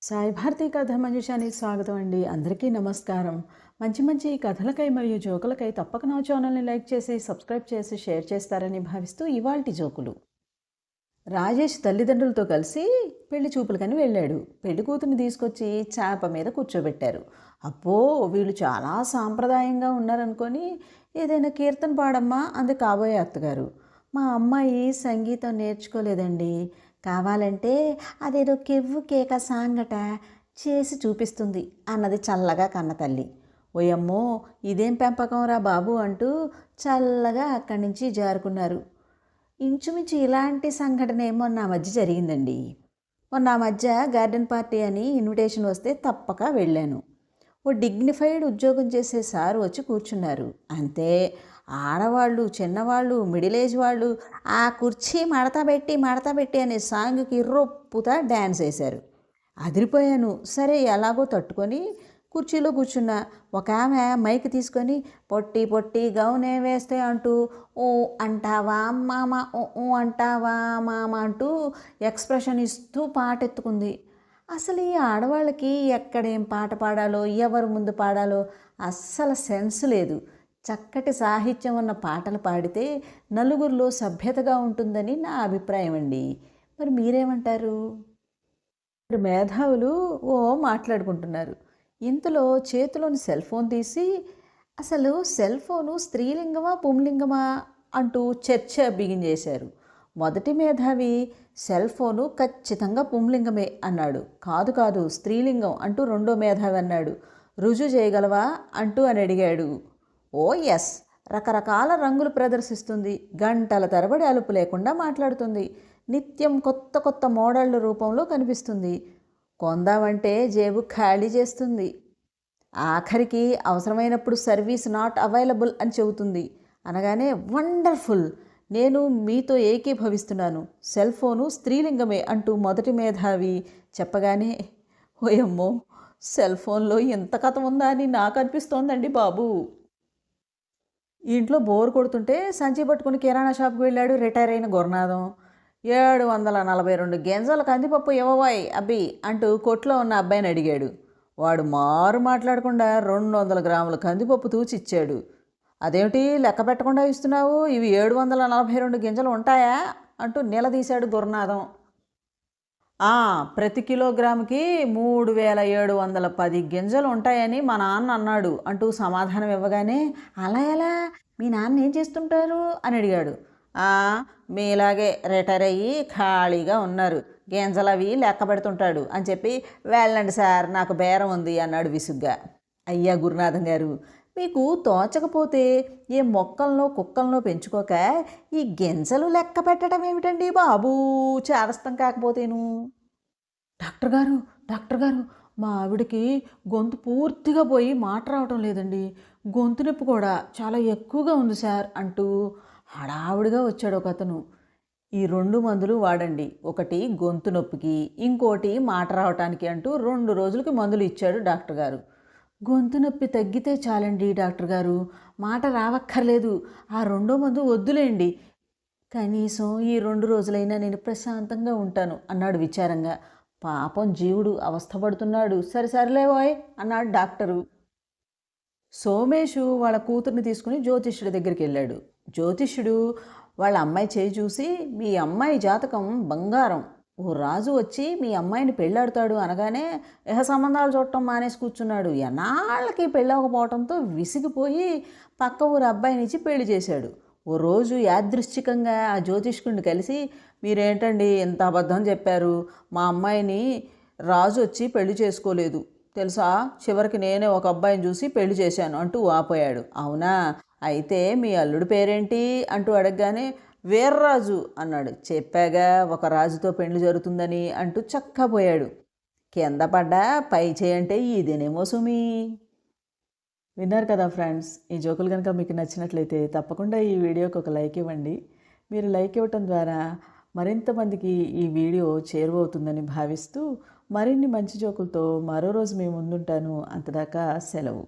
సాయి భారతి కథ మంజుషానికి స్వాగతం అండి. అందరికీ నమస్కారం. మంచి మంచి కథలకై మరియు జోకులకై తప్పక నా ఛానల్ని లైక్ చేసి సబ్స్క్రైబ్ చేసి షేర్ చేస్తారని భావిస్తూ ఇవాల్టి జోకులు. రాజేష్ తల్లిదండ్రులతో కలిసి పెళ్లి చూపులకని వెళ్ళాడు. పెళ్లి కూతుర్ని తీసుకొచ్చి చాప మీద కూర్చోబెట్టారు. అబ్బో, వీళ్ళు చాలా సాంప్రదాయంగా ఉన్నారనుకొని ఏదైనా కీర్తన పాడమ్మా అంది కాబోయే అత్తగారు. మా అమ్మాయి సంగీతం నేర్చుకోలేదండి, కావాలంటే అదేదో కెవ్వు కేక సాంగట చేసి చూపిస్తుంది అన్నది చల్లగా కన్న తల్లి. ఓయమ్మో, ఇదేం పెంపకం రా బాబు అంటూ చల్లగా అక్కడి నుంచి జారుకున్నారు. ఇంచుమించు ఇలాంటి సంఘటన మొన్న మధ్య జరిగిందండి. మొన్న మధ్య గార్డెన్ పార్టీ అని ఇన్విటేషన్ వస్తే తప్పక వెళ్ళాను. ఓ డిగ్నిఫైడ్ ఉద్యోగం చేసే సారు వచ్చి కూర్చున్నారు. అంతే, ఆడవాళ్ళు, చిన్నవాళ్ళు, మిడిల్ ఏజ్ వాళ్ళు ఆ కుర్చీ మడతబెట్టి అనే సాంగ్కి రొప్పుతా డ్యాన్స్ వేశారు. అదిరిపోయాను. సరే ఎలాగో తట్టుకొని కుర్చీలో కూర్చున్నా. ఒక ఆమె మైక్ తీసుకొని పొట్టి పొట్టి గౌనే వేస్తే అంటూ ఓ అంటావా మామ, ఓ అంటావా మామ అంటూ ఎక్స్ప్రెషన్ ఇస్తూ పాట ఎత్తుకుంది. అసలు ఈ ఆడవాళ్ళకి ఎక్కడేం పాట పాడాలో, ఎవరు ముందు పాడాలో అస్సలు సెన్స్ లేదు. చక్కటి సాహిత్యం ఉన్న పాటలు పాడితే నలుగురిలో సభ్యతగా ఉంటుందని నా అభిప్రాయం అండి. మరి మీరేమంటారు? మేధావులు ఓ మాట్లాడుకుంటున్నారు. ఇంతలో చేతిలోని సెల్ ఫోన్ తీసి అసలు సెల్ ఫోను స్త్రీలింగమా పుంలింగమా అంటూ చర్చ బిగించేశారు. మొదటి మేధావి సెల్ ఫోను ఖచ్చితంగా పుంలింగమే అన్నాడు. కాదు కాదు స్త్రీలింగం అంటూ రెండో మేధావి అన్నాడు. రుజువు చేయగలవా అంటూ అని అడిగాడు. ఓ ఎస్, రకరకాల రంగులు ప్రదర్శిస్తుంది, గంటల తరబడి అలుపు లేకుండా మాట్లాడుతుంది, నిత్యం కొత్త కొత్త మోడళ్ల రూపంలో కనిపిస్తుంది, కొందామంటే జేబు ఖాళీ చేస్తుంది, ఆఖరికి అవసరమైనప్పుడు సర్వీస్ నాట్ అవైలబుల్ అని చెబుతుంది అనగానే వండర్ఫుల్, నేను మీతో ఏకీభవిస్తున్నాను, సెల్ ఫోను స్త్రీలింగమే అంటూ మొదటి మేధావి చెప్పగానే ఓయమ్మో, సెల్ ఫోన్లో ఎంత కథ ఉందా అని నాకు అనిపిస్తోందండి బాబు. ఇంట్లో బోర్ కొడుతుంటే సంచి పట్టుకుని కిరాణా షాప్కి వెళ్ళాడు రిటైర్ అయిన గురునాథం. 742 గింజల కందిపప్పు ఇవ్వబోయ్ అబ్బి అంటూ కొట్లో ఉన్న అబ్బాయిని అడిగాడు. వాడు మారు మాట్లాడకుండా 200 గ్రాముల కందిపప్పు తూచిచ్చాడు. అదేమిటి లెక్క పెట్టకుండా ఇస్తున్నావు, ఇవి 742 గింజలు ఉంటాయా అంటూ నిలదీశాడు గురునాథం. ప్రతి కిలోగ్రాముకి 3710 గింజలు ఉంటాయని మా నాన్న అన్నాడు అంటూ సమాధానం ఇవ్వగానే, అలా ఎలా, మీ నాన్న ఏం చేస్తుంటారు అని అడిగాడు. మీలాగే రిటైర్ అయ్యి ఖాళీగా ఉన్నారు, గింజలవి లెక్క పెడుతుంటాడు అని చెప్పి వెళ్ళండి సార్, నాకు బేరం ఉంది అన్నాడు విసుగ్గా. అయ్యా గురునాథం గారు, మీకు తోచకపోతే ఏ మొక్కలను కుక్కలను పెంచుకోక ఈ గింజలు లెక్క పెట్టడం ఏమిటండి బాబూ, చేదస్తం కాకపోతేను. డాక్టర్ గారు, మా ఆవిడకి గొంతు పూర్తిగా పోయి మాట రావటం లేదండి, గొంతు నొప్పి కూడా చాలా ఎక్కువగా ఉంది సార్ అంటూ హడావుడిగా వచ్చాడు ఒక అతను. ఈ 2 మందులు వాడండి, ఒకటి గొంతు నొప్పికి, ఇంకోటి మాట రావటానికి అంటూ 2 రోజులకి మందులు ఇచ్చాడు డాక్టర్ గారు. గొంతు నొప్పి తగ్గితే చాలండి డాక్టర్ గారు, మాట రావక్కర్లేదు, ఆ 2వ మందు వద్దులేండి, కనీసం ఈ 2 రోజులైనా నేను ప్రశాంతంగా ఉంటాను అన్నాడు విచారంగా. పాపం జీవుడు అవస్థపడుతున్నాడు. సరిలేవోయ్ అన్నాడు డాక్టరు. సోమేషు వాళ్ళ కూతుర్ని తీసుకుని జ్యోతిష్యుడి దగ్గరికి వెళ్ళాడు. జ్యోతిష్యుడు వాళ్ళ అమ్మాయి చేయి చూసి, మీ అమ్మాయి జాతకం బంగారం, ఓ రాజు వచ్చి మీ అమ్మాయిని పెళ్ళాడుతాడు అనగానే సంబంధాలు చూడటం మానేసి కూర్చున్నాడు. ఎన్నాళ్ళకి పెళ్ళవకపోవడంతో విసిగిపోయి పక్క ఊరు అబ్బాయినిచ్చి పెళ్లి చేశాడు. ఓ రోజు యాదృశ్చికంగా ఆ జ్యోతిష్కుడిని కలిసి, మీరేంటండి ఎంత అబద్ధం చెప్పారు, మా అమ్మాయిని రాజు వచ్చి పెళ్లి చేసుకోలేదు తెలుసా, చివరికి నేనే ఒక అబ్బాయిని చూసి పెళ్లి చేశాను అంటూ వాపోయాడు. అవునా, అయితే మీ అల్లుడి పేరేంటి అంటూ అడగగానే వీర్రాజు అన్నాడు. చెప్పాగా ఒక రాజుతో పెళ్లి జరుగుతుందని అంటూ చక్కపోయాడు. కింద పడ్డా పై చేయంటే ఇదేనేమో సుమి. విన్నారు కదా ఫ్రెండ్స్, ఈ జోకులు కనుక మీకు నచ్చినట్లయితే తప్పకుండా ఈ వీడియోకి ఒక లైక్ ఇవ్వండి. మీరు లైక్ ఇవ్వటం ద్వారా మరింత మందికి ఈ వీడియో చేరువవుతుందని భావిస్తూ మరిన్ని మంచి జోకులతో మరో రోజు మీ ముందుంటాను. అంతదాకా సెలవు.